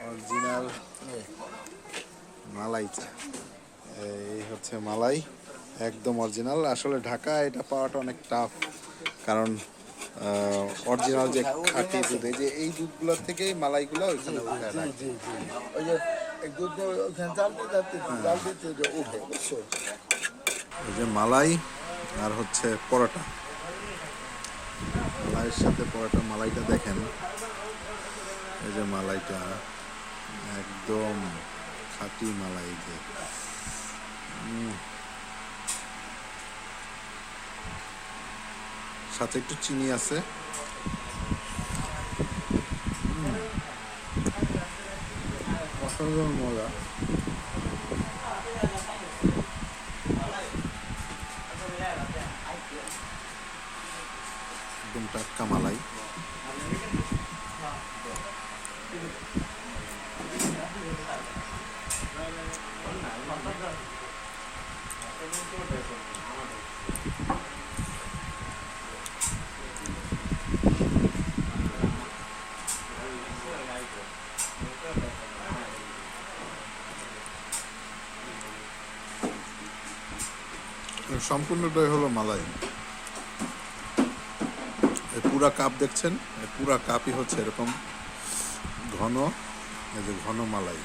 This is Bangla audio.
অরিজিনাল মালাই চা। এই হচ্ছে মালাই, একদম অরিজিনাল। আসলে ঢাকা এটা পাওয়াটা অনেক টাফ, কারণ অরিজিনাল যে খাঁটি দুধ, এই যে এই দুধগুলোর থেকেই মালাইগুলো ওইখানে উঠে রাখে। ওই যে এক দুধ ওখানে জাল দিতে জাল দিতে যে উঠে, বুঝছো? এই যে মালাই আর হচ্ছে পরোটা, মালাইয়ের সাথে পরোটা। মালাইটা দেখেন, এই যে মালাইটা একদম খাঁটি মালাই। যে সাথে একটু চিনি আছে। অসাধারণ মজা। একদম টাটকা মালাই। সম্পূর্ণটাই হলো মালাই। এই পুরা কাপ দেখছেন, এই পুরা কাপই হচ্ছে এরকম ঘন, এই যে ঘন মালাই।